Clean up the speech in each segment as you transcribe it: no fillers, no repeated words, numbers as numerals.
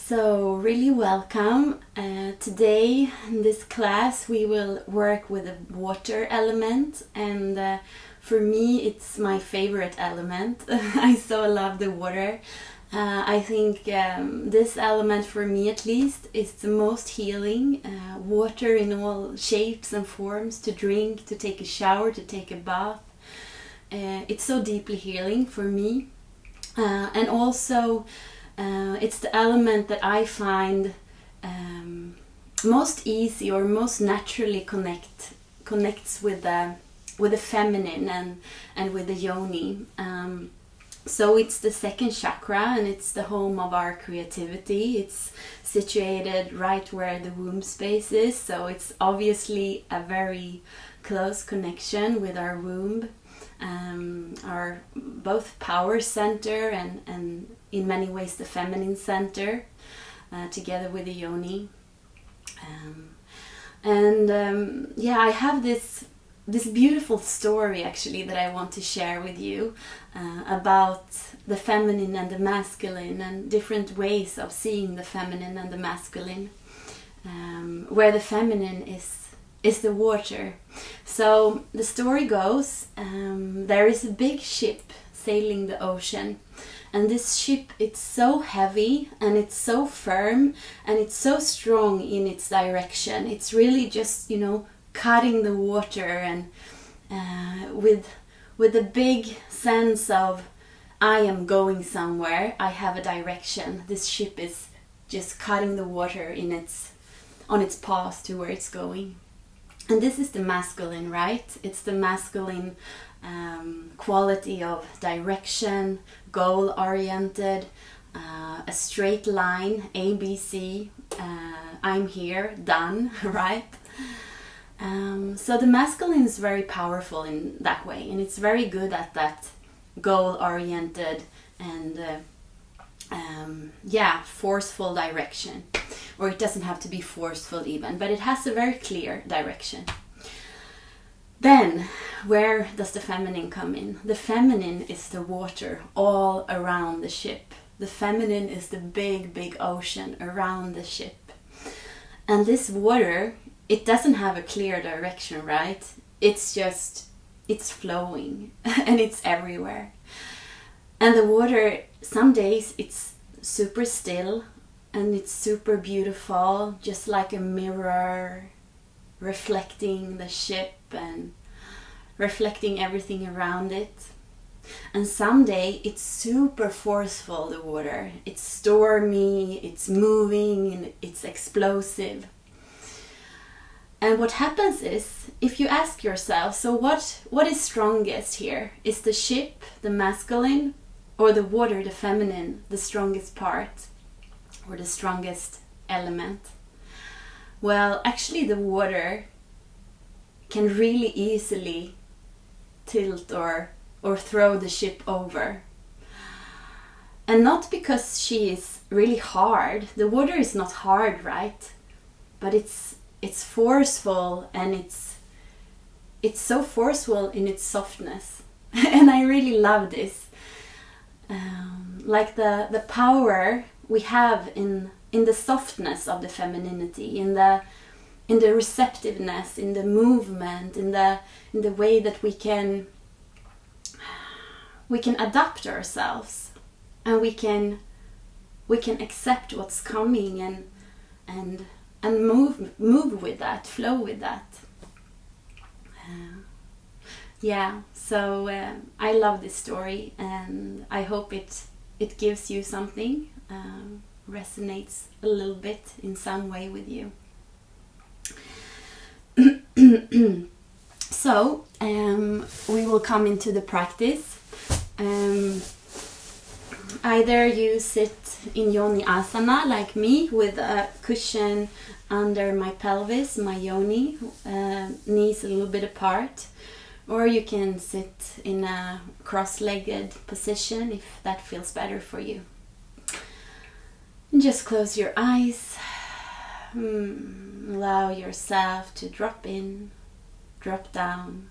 So, really welcome. Today in this class we will work with the water element, and for me it's my favorite element. I so love the water. I think this element, for me at least, is the most healing. Water in all shapes and forms, to drink, to take a shower, to take a bath. It's so deeply healing for me. And also it's the element that I find most easy or most naturally connects with the feminine and with the yoni. So it's the second chakra, and it's the home of our creativity. It's situated right where the womb space is, so it's obviously a very close connection with our womb, our both power center and in many ways the feminine center, together with the yoni. I have this beautiful story actually that I want to share with you about the feminine and the masculine, and different ways of seeing the feminine and the masculine, where the feminine is the water. So the story goes, there is a big ship sailing the ocean, and this ship, it's so heavy and it's so firm and it's so strong in its direction. It's really just, cutting the water, and with a big sense of, I am going somewhere, I have a direction. This ship is just cutting the water on its path to where it's going. And this is the masculine, right? It's the masculine quality of direction, goal-oriented, a straight line, ABC, I'm here, done, right? So the masculine is very powerful in that way, and it's very good at that goal-oriented and forceful direction. Or it doesn't have to be forceful even, but it has a very clear direction. Then, where does the feminine come in? The feminine is the water all around the ship. The feminine is the big, big ocean around the ship. And this water, it doesn't have a clear direction, right? It's flowing and it's everywhere. And the water, some days it's super still and it's super beautiful, just like a mirror, reflecting the ship and reflecting everything around it. And someday it's super forceful, the water. It's stormy, it's moving, and it's explosive. And what happens is, if you ask yourself, so what is strongest here? Is the ship, the masculine, or the water, the feminine, the strongest part, or the strongest element? Well, actually the water can really easily tilt or throw the ship over. And not because she is really hard. The water is not hard, right? But it's forceful, and it's so forceful in its softness. And I really love this. Like the power we have in the softness of the femininity, in the receptiveness, in the movement, in the way that we can adapt ourselves, and we can accept what's coming and move with that, flow with that. So I love this story, and I hope it gives you something, resonates a little bit in some way with you. So we will come into the practice. Either you sit in yoni asana like me, with a cushion under my pelvis, my yoni, knees a little bit apart, or you can sit in a cross-legged position if that feels better for you. And just close your eyes. Allow yourself to drop in, drop down.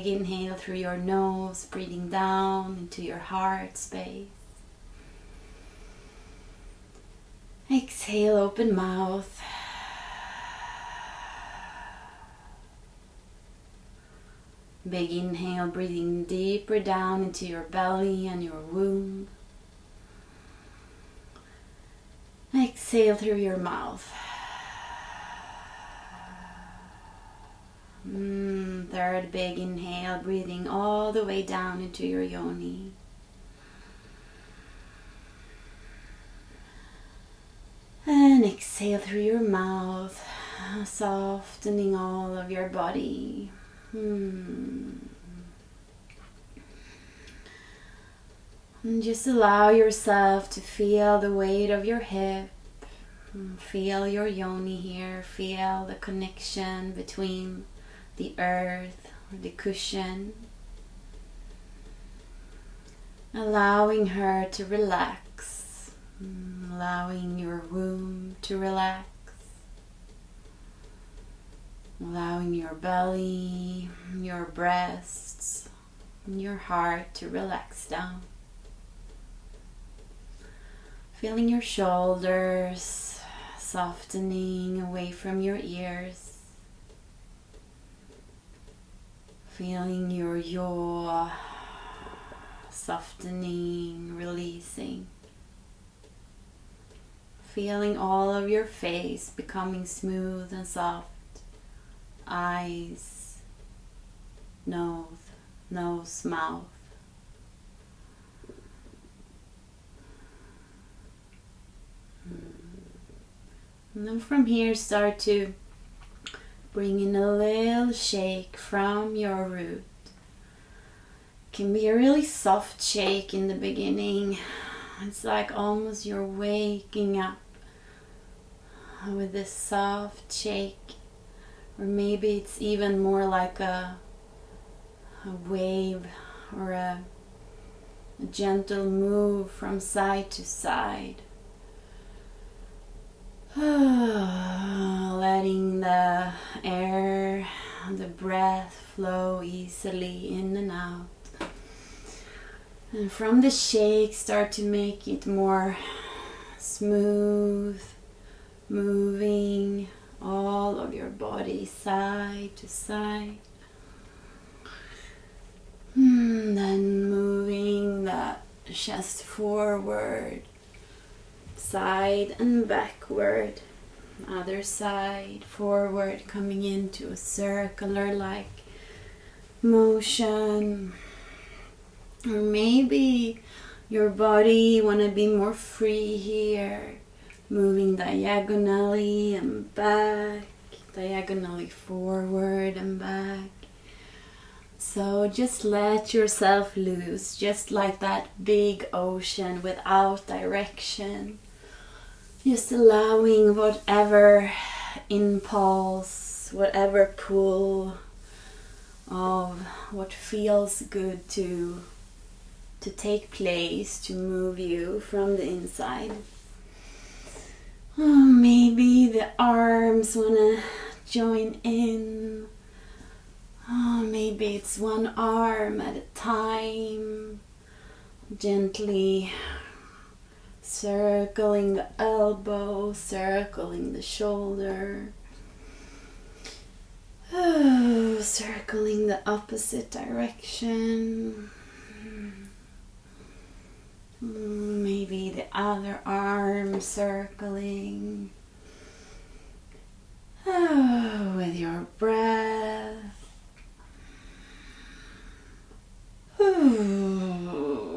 big inhale through your nose, breathing down into your heart space. Exhale, open mouth. Big inhale, breathing deeper down into your belly and your womb. Exhale through your mouth. Third big inhale, breathing all the way down into your yoni. And exhale through your mouth, softening all of your body. And just allow yourself to feel the weight of your hip. Feel your yoni here. Feel the connection between the earth or the cushion. Allowing her to relax. Allowing your womb to relax. Allowing your belly, your breasts, and your heart to relax down. Feeling your shoulders softening away from your ears. Feeling your jaw softening, releasing. Feeling all of your face becoming smooth and soft. Eyes, nose, mouth. And then from here start to bring in a little shake from your root. It can be a really soft shake in the beginning. It's like almost you're waking up with this soft shake. Or maybe it's even more like a wave or a gentle move from side to side. Letting the air, the breath flow easily in and out. And from the shake, start to make it more smooth, moving all of your body side to side. Then moving the chest forward, side and backward. Other side, forward, coming into a circular-like motion. Or maybe your body want to be more free here. Moving diagonally and back, diagonally forward and back. So just let yourself loose, just like that big ocean without direction. Just allowing whatever impulse, whatever pull of what feels good to take place, to move you from the inside. Oh, maybe the arms wanna join in. Oh, maybe it's one arm at a time. Gently circling the elbow, circling the shoulder. Oh, circling the opposite direction. Maybe the other arm circling. Oh, with your breath. Oh,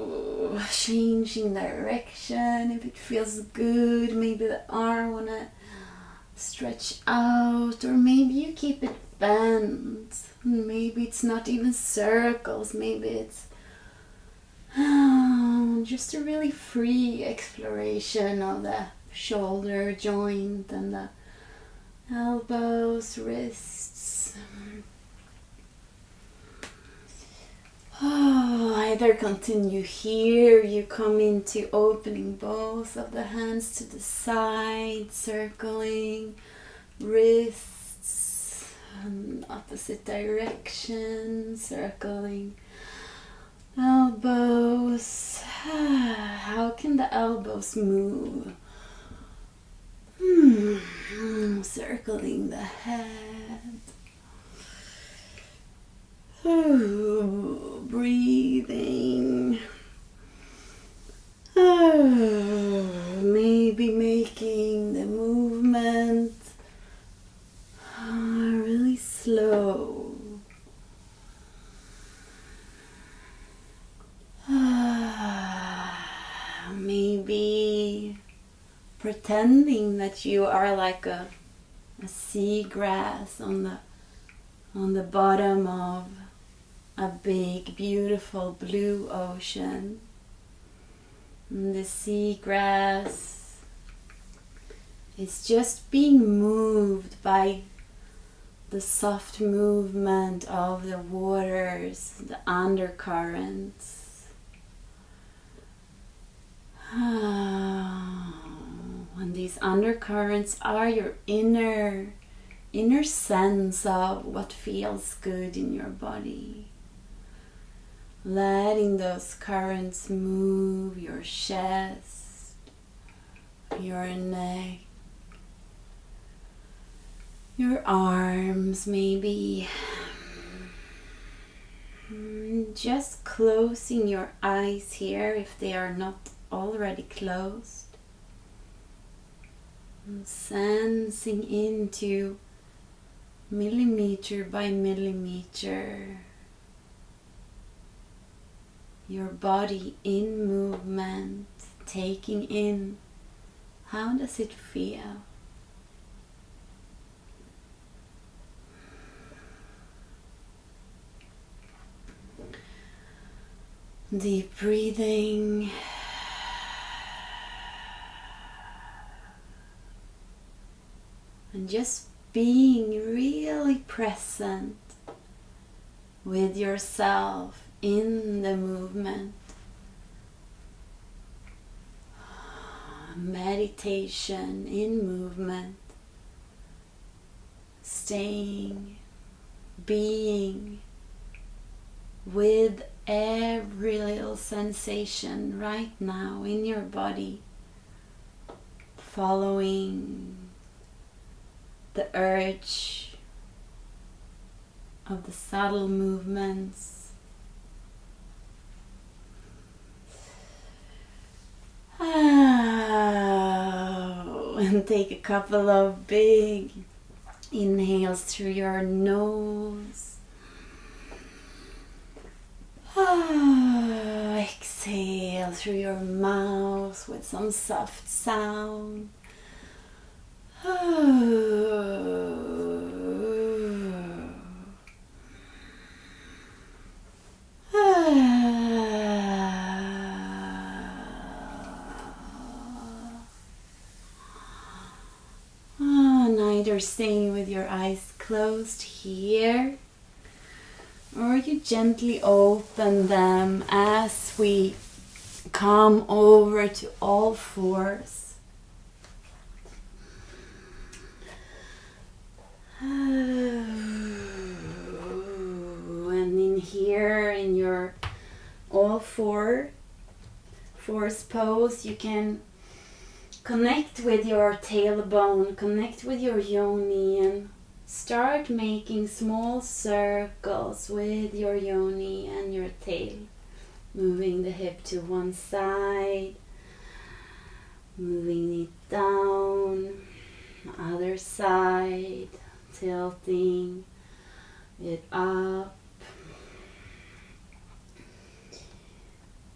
changing direction if it feels good. Maybe the arm wanna stretch out, or maybe you keep it bent. Maybe it's not even circles. Maybe it's just a really free exploration of the shoulder joint and the elbows, wrists. Oh, either continue here, you come into opening both of the hands to the side, circling wrists, And opposite direction, circling elbows. How can the elbows move? Circling the head. Breathing. Maybe making the movement really slow. Maybe pretending that you are like a seagrass on the bottom of a big, beautiful blue ocean. And the seagrass is just being moved by the soft movement of the waters, the undercurrents. And these undercurrents are your inner sense of what feels good in your body. Letting those currents move your chest, your neck, your arms maybe. Just closing your eyes here if they are not already closed. And sensing into millimeter by millimeter your body in movement, taking in how does it feel. Deep breathing. And just being really present with yourself in the movement. Meditation in movement. Staying, being with every little sensation right now in your body. Following the urge of the subtle movements. And take a couple of big inhales through your nose. Exhale through your mouth with some soft sound. Either staying with your eyes closed here, or you gently open them as we come over to all fours. And in here, in your all fours pose, you can connect with your tailbone, connect with your yoni, and start making small circles with your yoni and your tail. Moving the hip to one side, moving it down, other side, tilting it up.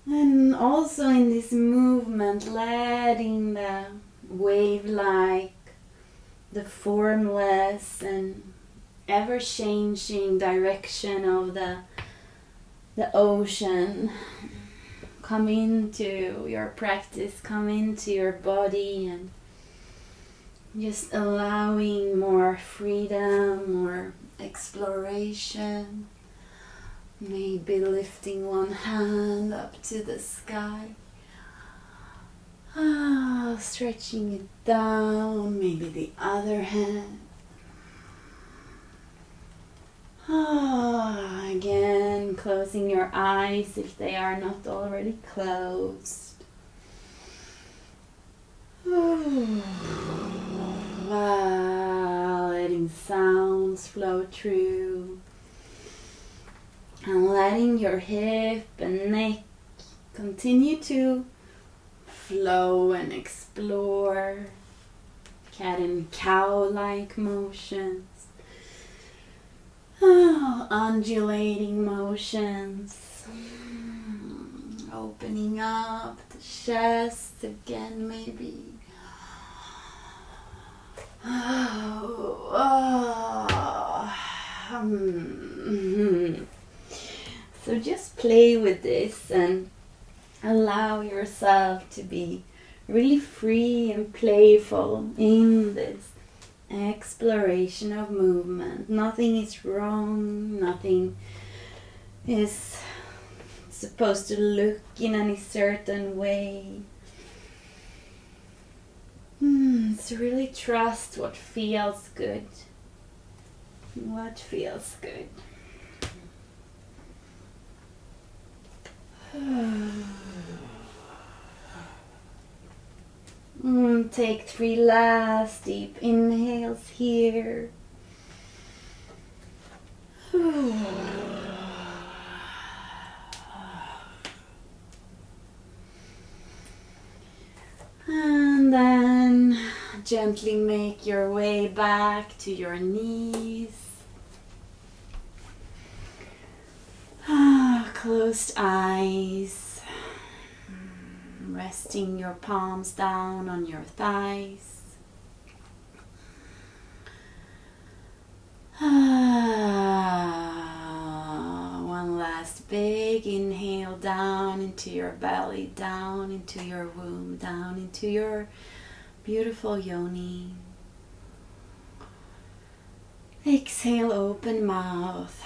And also in this movement, letting the wave-like, the formless and ever-changing direction of the ocean come into your practice, come into your body, and just allowing more freedom, more exploration. Maybe lifting one hand up to the sky. Stretching it down, maybe the other hand. Again, closing your eyes if they are not already closed. Letting sounds flow through. And letting your hip and neck continue to flow and explore. Cat and cow-like motions. Undulating motions. Opening up the chest again, maybe. So just play with this and allow yourself to be really free and playful in this exploration of movement. Nothing is wrong, nothing is supposed to look in any certain way. So really trust what feels good. What feels good. Take 3 last deep inhales here. And then gently make your way back to your knees. Closed eyes. Resting your palms down on your thighs. One last big inhale down into your belly, down into your womb, down into your beautiful yoni. Exhale, open mouth.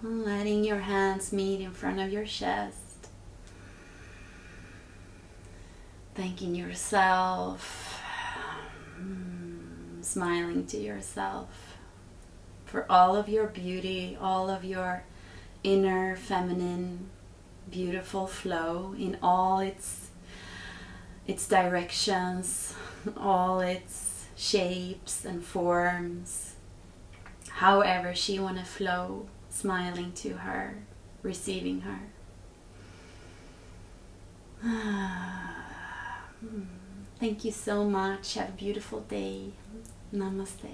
Letting your hands meet in front of your chest. Thanking yourself. Smiling to yourself for all of your beauty, all of your inner feminine beautiful flow in all its directions, all its shapes and forms, however she want to flow, smiling to her, receiving her. Thank you so much. Have a beautiful day. Namaste.